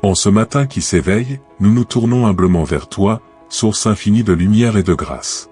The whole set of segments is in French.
En ce matin qui s'éveille, nous nous tournons humblement vers toi, source infinie de lumière et de grâce.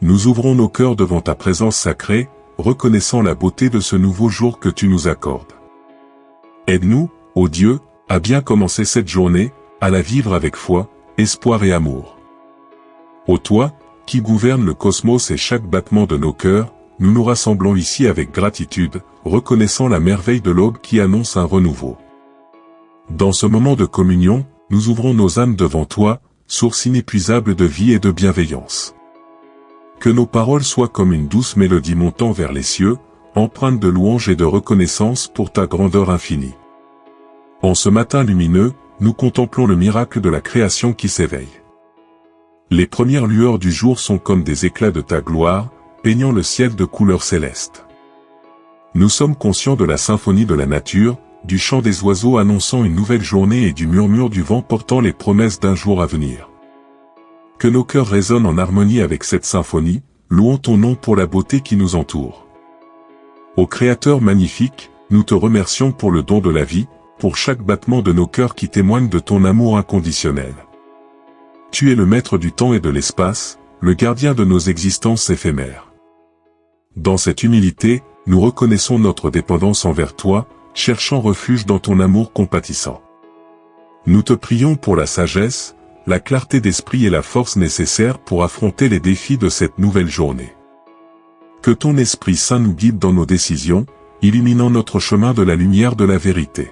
Nous ouvrons nos cœurs devant ta présence sacrée, reconnaissant la beauté de ce nouveau jour que tu nous accordes. Aide-nous, ô Dieu, à bien commencer cette journée, à la vivre avec foi, espoir et amour. Ô toi, qui gouverne le cosmos et chaque battement de nos cœurs, nous nous rassemblons ici avec gratitude, reconnaissant la merveille de l'aube qui annonce un renouveau. Dans ce moment de communion, nous ouvrons nos âmes devant toi, source inépuisable de vie et de bienveillance. Que nos paroles soient comme une douce mélodie montant vers les cieux, empreinte de louange et de reconnaissance pour ta grandeur infinie. En ce matin lumineux, nous contemplons le miracle de la création qui s'éveille. Les premières lueurs du jour sont comme des éclats de ta gloire, peignant le ciel de couleurs célestes. Nous sommes conscients de la symphonie de la nature, du chant des oiseaux annonçant une nouvelle journée et du murmure du vent portant les promesses d'un jour à venir. Que nos cœurs résonnent en harmonie avec cette symphonie, louons ton nom pour la beauté qui nous entoure. Ô Créateur magnifique, nous te remercions pour le don de la vie, pour chaque battement de nos cœurs qui témoigne de ton amour inconditionnel. Tu es le maître du temps et de l'espace, le gardien de nos existences éphémères. Dans cette humilité, nous reconnaissons notre dépendance envers toi, cherchant refuge dans ton amour compatissant. Nous te prions pour la sagesse, la clarté d'esprit et la force nécessaires pour affronter les défis de cette nouvelle journée. Que ton Esprit Saint nous guide dans nos décisions, illuminant notre chemin de la lumière de la vérité.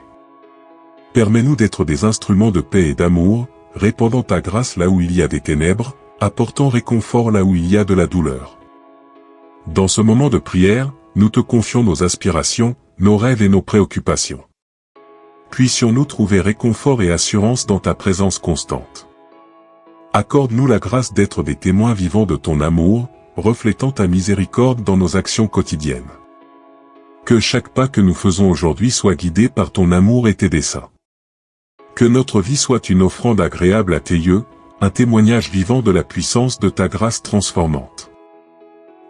Permets-nous d'être des instruments de paix et d'amour, répandant ta grâce là où il y a des ténèbres, apportant réconfort là où il y a de la douleur. Dans ce moment de prière, nous te confions nos aspirations, nos rêves et nos préoccupations. Puissions-nous trouver réconfort et assurance dans ta présence constante. Accorde-nous la grâce d'être des témoins vivants de ton amour, reflétant ta miséricorde dans nos actions quotidiennes. Que chaque pas que nous faisons aujourd'hui soit guidé par ton amour et tes desseins. Que notre vie soit une offrande agréable à tes yeux, un témoignage vivant de la puissance de ta grâce transformante.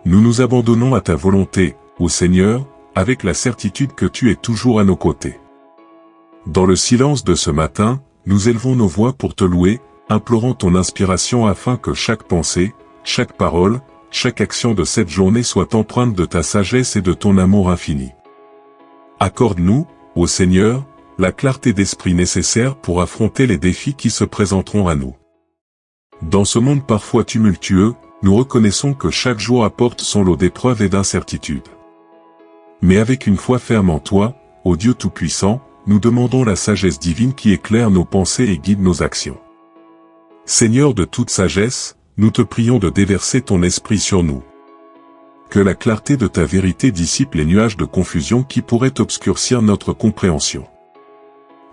Nous nous abandonnons à ta volonté, ô Seigneur, avec la certitude que tu es toujours à nos côtés. Dans le silence de ce matin, nous élevons nos voix pour te louer, implorant ton inspiration afin que chaque pensée, chaque parole, chaque action de cette journée soit empreinte de ta sagesse et de ton amour infini. Accorde-nous, ô Seigneur, la clarté d'esprit nécessaire pour affronter les défis qui se présenteront à nous. Dans ce monde parfois tumultueux, nous reconnaissons que chaque jour apporte son lot d'épreuves et d'incertitudes. Mais avec une foi ferme en toi, ô Dieu Tout-Puissant, nous demandons la sagesse divine qui éclaire nos pensées et guide nos actions. Seigneur de toute sagesse, nous te prions de déverser ton esprit sur nous. Que la clarté de ta vérité dissipe les nuages de confusion qui pourraient obscurcir notre compréhension.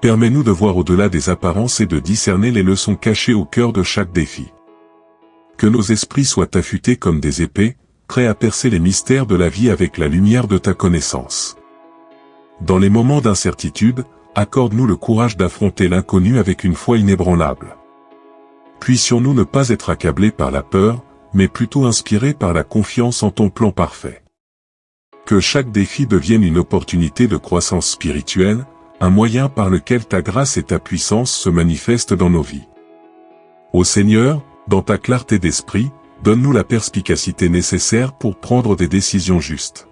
Permets-nous de voir au-delà des apparences et de discerner les leçons cachées au cœur de chaque défi. Que nos esprits soient affûtés comme des épées, prêts à percer les mystères de la vie avec la lumière de ta connaissance. Dans les moments d'incertitude, accorde-nous le courage d'affronter l'inconnu avec une foi inébranlable. Puissions-nous ne pas être accablés par la peur, mais plutôt inspirés par la confiance en ton plan parfait. Que chaque défi devienne une opportunité de croissance spirituelle, un moyen par lequel ta grâce et ta puissance se manifestent dans nos vies. Ô Seigneur, dans ta clarté d'esprit, donne-nous la perspicacité nécessaire pour prendre des décisions justes.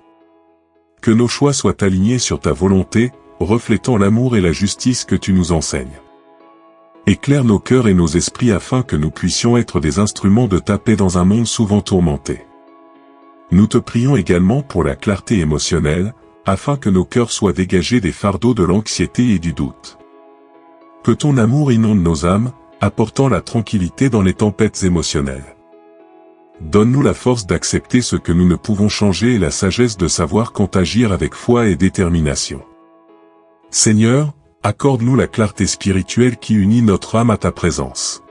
Que nos choix soient alignés sur ta volonté, reflétant l'amour et la justice que tu nous enseignes. Éclaire nos cœurs et nos esprits afin que nous puissions être des instruments de ta paix dans un monde souvent tourmenté. Nous te prions également pour la clarté émotionnelle, afin que nos cœurs soient dégagés des fardeaux de l'anxiété et du doute. Que ton amour inonde nos âmes, apportant la tranquillité dans les tempêtes émotionnelles. Donne-nous la force d'accepter ce que nous ne pouvons changer et la sagesse de savoir quand agir avec foi et détermination. Seigneur, accorde-nous la clarté spirituelle qui unit notre âme à ta présence.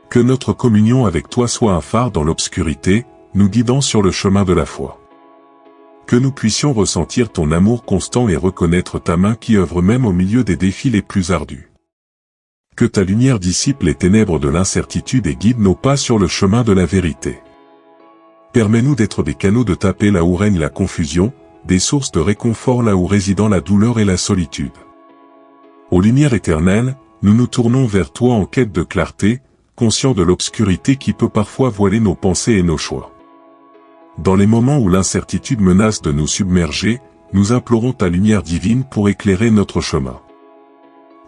Que notre communion avec toi soit un phare dans l'obscurité, nous guidant sur le chemin de la foi. Que nous puissions ressentir ton amour constant et reconnaître ta main qui œuvre même au milieu des défis les plus ardus. Que ta lumière dissipe les ténèbres de l'incertitude et guide nos pas sur le chemin de la vérité. Permets-nous d'être des canaux de ta paix là où règne la confusion, des sources de réconfort là où résident la douleur et la solitude. Ô lumière éternelle, nous nous tournons vers toi en quête de clarté, conscients de l'obscurité qui peut parfois voiler nos pensées et nos choix. Dans les moments où l'incertitude menace de nous submerger, nous implorons ta lumière divine pour éclairer notre chemin.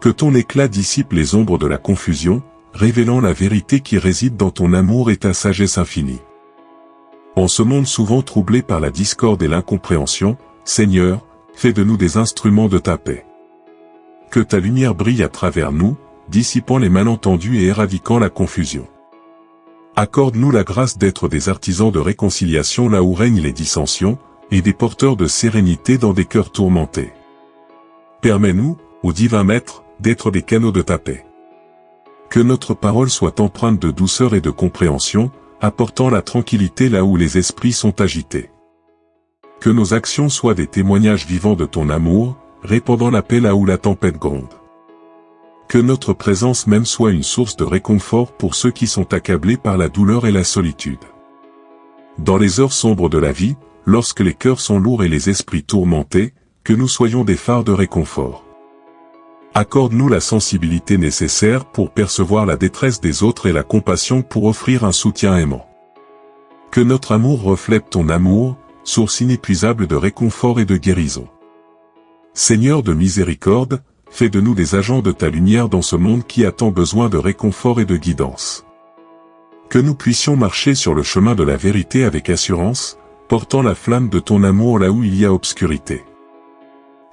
Que ton éclat dissipe les ombres de la confusion, révélant la vérité qui réside dans ton amour et ta sagesse infinie. En ce monde souvent troublé par la discorde et l'incompréhension, Seigneur, fais de nous des instruments de ta paix. Que ta lumière brille à travers nous, dissipant les malentendus et éradiquant la confusion. Accorde-nous la grâce d'être des artisans de réconciliation là où règnent les dissensions, et des porteurs de sérénité dans des cœurs tourmentés. Permets-nous, ô divin Maître, d'être des canaux de ta paix. Que notre parole soit empreinte de douceur et de compréhension, apportant la tranquillité là où les esprits sont agités. Que nos actions soient des témoignages vivants de ton amour, répandant la paix là où la tempête gronde. Que notre présence même soit une source de réconfort pour ceux qui sont accablés par la douleur et la solitude. Dans les heures sombres de la vie, lorsque les cœurs sont lourds et les esprits tourmentés, que nous soyons des phares de réconfort. Accorde-nous la sensibilité nécessaire pour percevoir la détresse des autres et la compassion pour offrir un soutien aimant. Que notre amour reflète ton amour, source inépuisable de réconfort et de guérison. Seigneur de miséricorde, fais de nous des agents de ta lumière dans ce monde qui a tant besoin de réconfort et de guidance. Que nous puissions marcher sur le chemin de la vérité avec assurance, portant la flamme de ton amour là où il y a obscurité.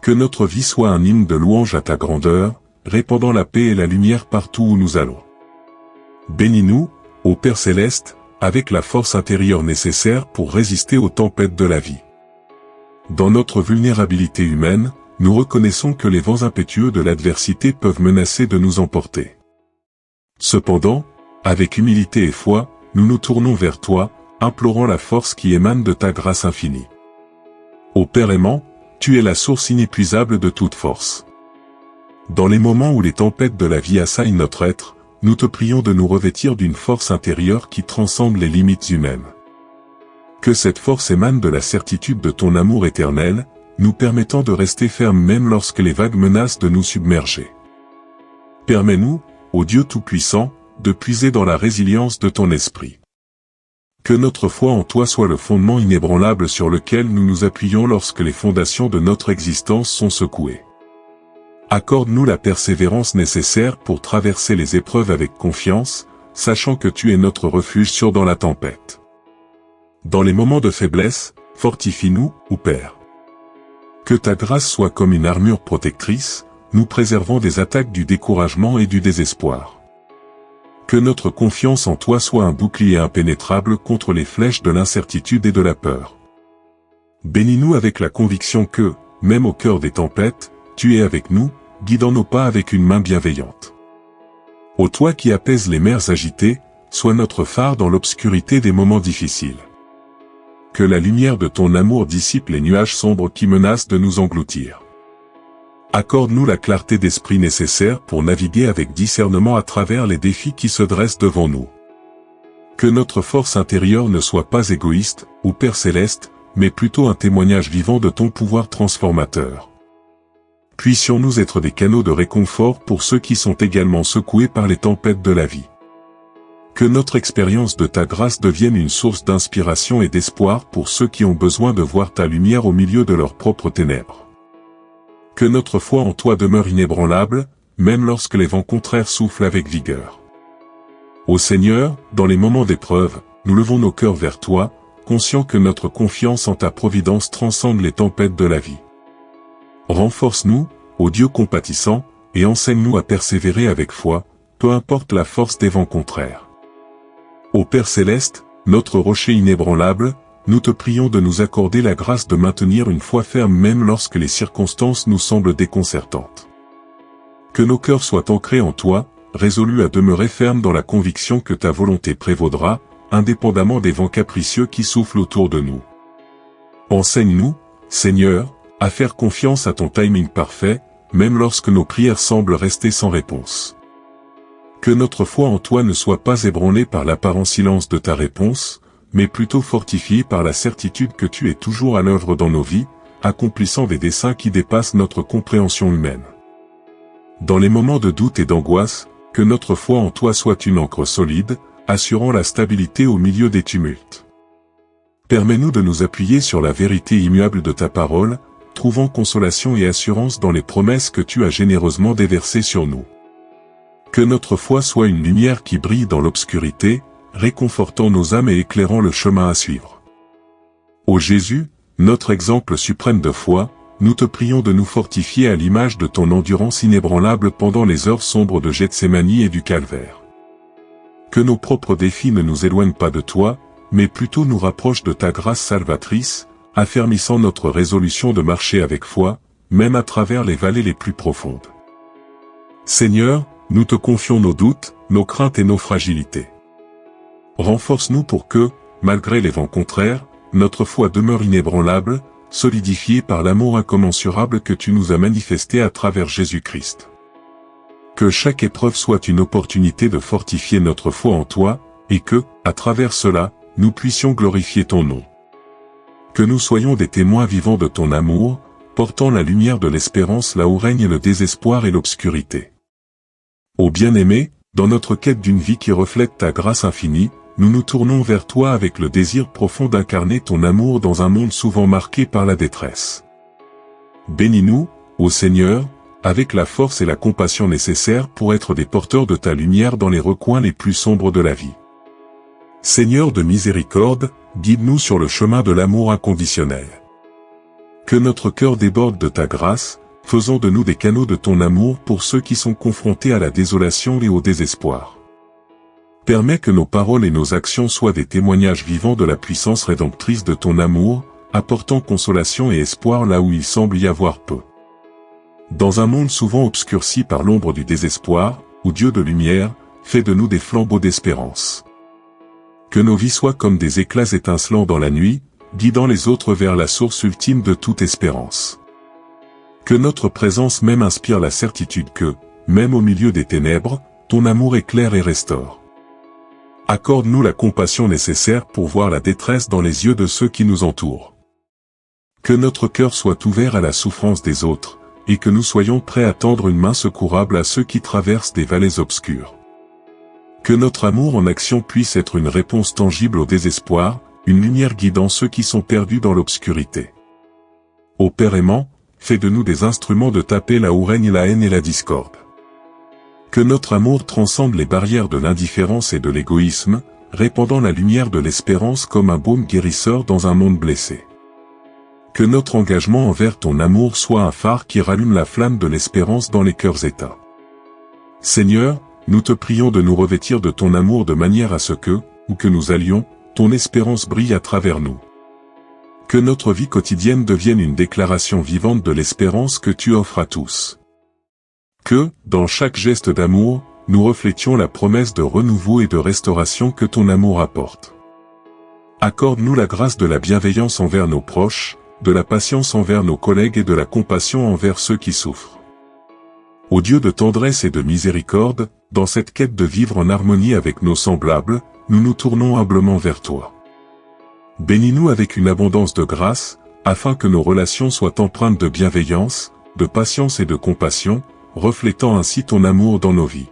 Que notre vie soit un hymne de louange à ta grandeur, répandant la paix et la lumière partout où nous allons. Bénis-nous, ô Père Céleste, avec la force intérieure nécessaire pour résister aux tempêtes de la vie. Dans notre vulnérabilité humaine, nous reconnaissons que les vents impétueux de l'adversité peuvent menacer de nous emporter. Cependant, avec humilité et foi, nous nous tournons vers toi, implorant la force qui émane de ta grâce infinie. Ô Père aimant, tu es la source inépuisable de toute force. Dans les moments où les tempêtes de la vie assaillent notre être, nous te prions de nous revêtir d'une force intérieure qui transcende les limites humaines. Que cette force émane de la certitude de ton amour éternel, nous permettant de rester fermes même lorsque les vagues menacent de nous submerger. Permets-nous, ô Dieu Tout-Puissant, de puiser dans la résilience de ton esprit. Que notre foi en toi soit le fondement inébranlable sur lequel nous nous appuyons lorsque les fondations de notre existence sont secouées. Accorde-nous la persévérance nécessaire pour traverser les épreuves avec confiance, sachant que tu es notre refuge sûr dans la tempête. Dans les moments de faiblesse, fortifie-nous, ô Père. Que ta grâce soit comme une armure protectrice, nous préservant des attaques du découragement et du désespoir. Que notre confiance en toi soit un bouclier impénétrable contre les flèches de l'incertitude et de la peur. Bénis-nous avec la conviction que, même au cœur des tempêtes, tu es avec nous, guidant nos pas avec une main bienveillante. Ô toi qui apaises les mers agitées, sois notre phare dans l'obscurité des moments difficiles. Que la lumière de ton amour dissipe les nuages sombres qui menacent de nous engloutir. Accorde-nous la clarté d'esprit nécessaire pour naviguer avec discernement à travers les défis qui se dressent devant nous. Que notre force intérieure ne soit pas égoïste, ô Père Céleste, mais plutôt un témoignage vivant de ton pouvoir transformateur. Puissions-nous être des canaux de réconfort pour ceux qui sont également secoués par les tempêtes de la vie. Que notre expérience de ta grâce devienne une source d'inspiration et d'espoir pour ceux qui ont besoin de voir ta lumière au milieu de leurs propres ténèbres. Que notre foi en toi demeure inébranlable, même lorsque les vents contraires soufflent avec vigueur. Ô Seigneur, dans les moments d'épreuve, nous levons nos cœurs vers toi, conscients que notre confiance en ta providence transcende les tempêtes de la vie. Renforce-nous, ô Dieu compatissant, et enseigne-nous à persévérer avec foi, peu importe la force des vents contraires. Ô Père Céleste, notre rocher inébranlable, nous te prions de nous accorder la grâce de maintenir une foi ferme même lorsque les circonstances nous semblent déconcertantes. Que nos cœurs soient ancrés en toi, résolus à demeurer fermes dans la conviction que ta volonté prévaudra, indépendamment des vents capricieux qui soufflent autour de nous. Enseigne-nous, Seigneur, à faire confiance à ton timing parfait, même lorsque nos prières semblent rester sans réponse. Que notre foi en toi ne soit pas ébranlée par l'apparent silence de ta réponse, mais plutôt fortifiée par la certitude que tu es toujours à l'œuvre dans nos vies, accomplissant des desseins qui dépassent notre compréhension humaine. dans les moments de doute et d'angoisse, que notre foi en toi soit une ancre solide, assurant la stabilité au milieu des tumultes. Permets-nous de nous appuyer sur la vérité immuable de ta parole, trouvant consolation et assurance dans les promesses que tu as généreusement déversées sur nous. Que notre foi soit une lumière qui brille dans l'obscurité, réconfortant nos âmes et éclairant le chemin à suivre. Ô Jésus, notre exemple suprême de foi, nous te prions de nous fortifier à l'image de ton endurance inébranlable pendant les heures sombres de Gethsémani et du Calvaire. Que nos propres défis ne nous éloignent pas de toi, mais plutôt nous rapprochent de ta grâce salvatrice, affermissant notre résolution de marcher avec foi, même à travers les vallées les plus profondes. Seigneur, nous te confions nos doutes, nos craintes et nos fragilités. Renforce-nous pour que, malgré les vents contraires, notre foi demeure inébranlable, solidifiée par l'amour incommensurable que tu nous as manifesté à travers Jésus-Christ. Que chaque épreuve soit une opportunité de fortifier notre foi en toi, et que, à travers cela, nous puissions glorifier ton nom. Que nous soyons des témoins vivants de ton amour, portant la lumière de l'espérance là où règne le désespoir et l'obscurité. Ô bien-aimé, dans notre quête d'une vie qui reflète ta grâce infinie, nous nous tournons vers toi avec le désir profond d'incarner ton amour dans un monde souvent marqué par la détresse. Bénis-nous, ô Seigneur, avec la force et la compassion nécessaires pour être des porteurs de ta lumière dans les recoins les plus sombres de la vie. Seigneur de miséricorde, guide-nous sur le chemin de l'amour inconditionnel. Que notre cœur déborde de ta grâce, faisant de nous des canaux de ton amour pour ceux qui sont confrontés à la désolation et au désespoir. Permets que nos paroles et nos actions soient des témoignages vivants de la puissance rédemptrice de ton amour, apportant consolation et espoir là où il semble y avoir peu. Dans un monde souvent obscurci par l'ombre du désespoir, ô Dieu de lumière, fais de nous des flambeaux d'espérance. Que nos vies soient comme des éclats étincelants dans la nuit, guidant les autres vers la source ultime de toute espérance. Que notre présence même inspire la certitude que, même au milieu des ténèbres, ton amour éclaire et restaure. Accorde-nous la compassion nécessaire pour voir la détresse dans les yeux de ceux qui nous entourent. Que notre cœur soit ouvert à la souffrance des autres, et que nous soyons prêts à tendre une main secourable à ceux qui traversent des vallées obscures. Que notre amour en action puisse être une réponse tangible au désespoir, une lumière guidant ceux qui sont perdus dans l'obscurité. Ô Père aimant, fais de nous des instruments de ta paix là où règne la haine et la discorde. Que notre amour transcende les barrières de l'indifférence et de l'égoïsme, répandant la lumière de l'espérance comme un baume guérisseur dans un monde blessé. Que notre engagement envers ton amour soit un phare qui rallume la flamme de l'espérance dans les cœurs éteints. Seigneur, nous te prions de nous revêtir de ton amour de manière à ce que, où que nous allions, ton espérance brille à travers nous. Que notre vie quotidienne devienne une déclaration vivante de l'espérance que tu offres à tous. Que, dans chaque geste d'amour, nous reflétions la promesse de renouveau et de restauration que ton amour apporte. Accorde-nous la grâce de la bienveillance envers nos proches, de la patience envers nos collègues et de la compassion envers ceux qui souffrent. Ô Dieu de tendresse et de miséricorde, dans cette quête de vivre en harmonie avec nos semblables, nous nous tournons humblement vers toi. Bénis-nous avec une abondance de grâce, afin que nos relations soient empreintes de bienveillance, de patience et de compassion, reflétant ainsi ton amour dans nos vies.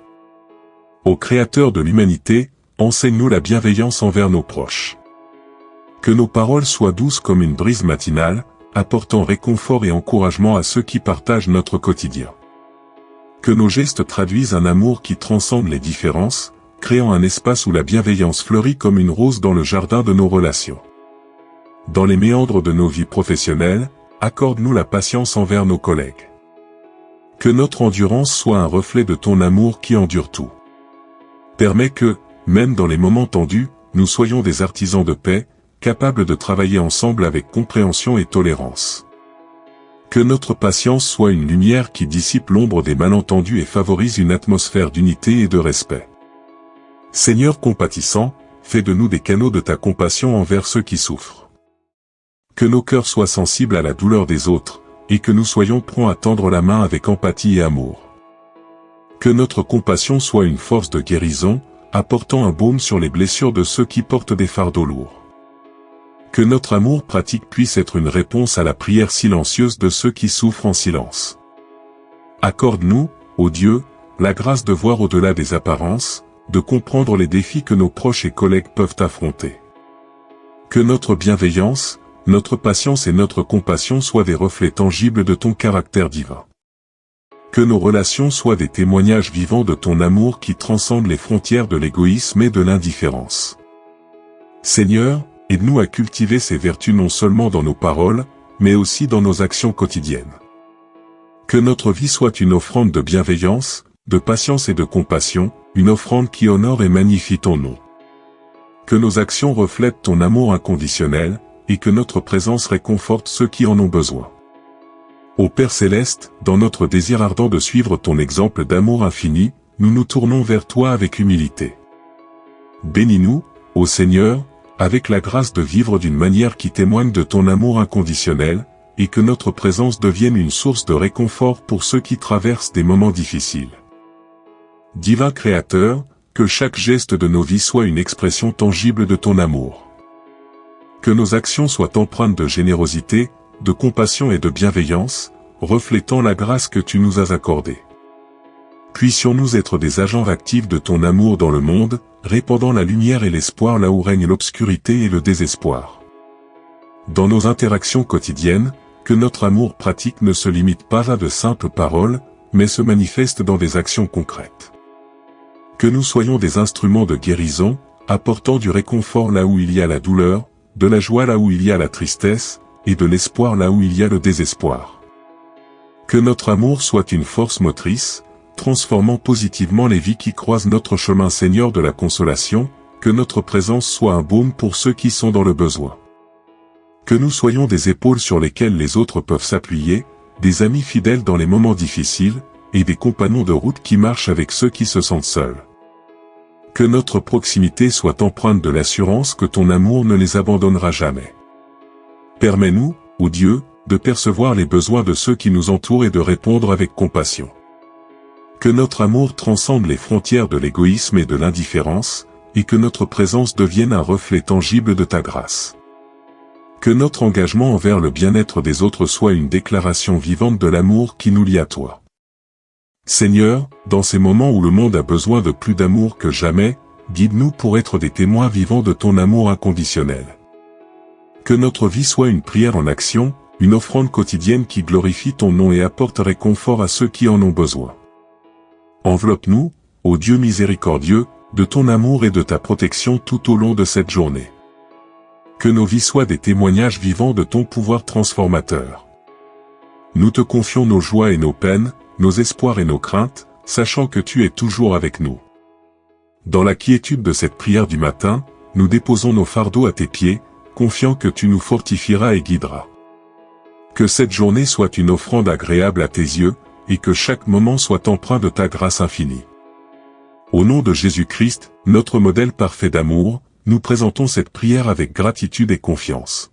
Ô Créateur de l'humanité, enseigne-nous la bienveillance envers nos proches. Que nos paroles soient douces comme une brise matinale, apportant réconfort et encouragement à ceux qui partagent notre quotidien. Que nos gestes traduisent un amour qui transcende les différences, créant un espace où la bienveillance fleurit comme une rose dans le jardin de nos relations. Dans les méandres de nos vies professionnelles, accorde-nous la patience envers nos collègues. Que notre endurance soit un reflet de ton amour qui endure tout. Permets que, même dans les moments tendus, nous soyons des artisans de paix, capables de travailler ensemble avec compréhension et tolérance. Que notre patience soit une lumière qui dissipe l'ombre des malentendus et favorise une atmosphère d'unité et de respect. Seigneur compatissant, fais de nous des canaux de ta compassion envers ceux qui souffrent. Que nos cœurs soient sensibles à la douleur des autres, et que nous soyons prompts à tendre la main avec empathie et amour. Que notre compassion soit une force de guérison, apportant un baume sur les blessures de ceux qui portent des fardeaux lourds. Que notre amour pratique puisse être une réponse à la prière silencieuse de ceux qui souffrent en silence. Accorde-nous, ô Dieu, la grâce de voir au-delà des apparences, de comprendre les défis que nos proches et collègues peuvent affronter. Que notre bienveillance, notre patience et notre compassion soient des reflets tangibles de ton caractère divin. Que nos relations soient des témoignages vivants de ton amour qui transcende les frontières de l'égoïsme et de l'indifférence. Seigneur, aide-nous à cultiver ces vertus non seulement dans nos paroles, mais aussi dans nos actions quotidiennes. Que notre vie soit une offrande de bienveillance, de patience et de compassion, une offrande qui honore et magnifie ton nom. Que nos actions reflètent ton amour inconditionnel, et que notre présence réconforte ceux qui en ont besoin. Ô Père Céleste, dans notre désir ardent de suivre ton exemple d'amour infini, nous nous tournons vers toi avec humilité. Bénis-nous, ô Seigneur, avec la grâce de vivre d'une manière qui témoigne de ton amour inconditionnel, et que notre présence devienne une source de réconfort pour ceux qui traversent des moments difficiles. Divin Créateur, que chaque geste de nos vies soit une expression tangible de ton amour. Que nos actions soient empreintes de générosité, de compassion et de bienveillance, reflétant la grâce que tu nous as accordée. Puissions-nous être des agents actifs de ton amour dans le monde, répandant la lumière et l'espoir là où règne l'obscurité et le désespoir. Dans nos interactions quotidiennes, que notre amour pratique ne se limite pas à de simples paroles, mais se manifeste dans des actions concrètes. Que nous soyons des instruments de guérison, apportant du réconfort là où il y a la douleur, de la joie là où il y a la tristesse, et de l'espoir là où il y a le désespoir. Que notre amour soit une force motrice, transformant positivement les vies qui croisent notre chemin. Seigneur de la consolation, que notre présence soit un baume pour ceux qui sont dans le besoin. Que nous soyons des épaules sur lesquelles les autres peuvent s'appuyer, des amis fidèles dans les moments difficiles, et des compagnons de route qui marchent avec ceux qui se sentent seuls. Que notre proximité soit empreinte de l'assurance que ton amour ne les abandonnera jamais. Permets-nous, ô Dieu, de percevoir les besoins de ceux qui nous entourent et de répondre avec compassion. Que notre amour transcende les frontières de l'égoïsme et de l'indifférence, et que notre présence devienne un reflet tangible de ta grâce. Que notre engagement envers le bien-être des autres soit une déclaration vivante de l'amour qui nous lie à toi. Seigneur, dans ces moments où le monde a besoin de plus d'amour que jamais, guide-nous pour être des témoins vivants de ton amour inconditionnel. Que notre vie soit une prière en action, une offrande quotidienne qui glorifie ton nom et apporte réconfort à ceux qui en ont besoin. Enveloppe-nous, ô Dieu miséricordieux, de ton amour et de ta protection tout au long de cette journée. Que nos vies soient des témoignages vivants de ton pouvoir transformateur. Nous te confions nos joies et nos peines, nos espoirs et nos craintes, sachant que tu es toujours avec nous. Dans la quiétude de cette prière du matin, nous déposons nos fardeaux à tes pieds, confiant que tu nous fortifieras et guideras. Que cette journée soit une offrande agréable à tes yeux, et que chaque moment soit empreint de ta grâce infinie. Au nom de Jésus-Christ, notre modèle parfait d'amour, nous présentons cette prière avec gratitude et confiance.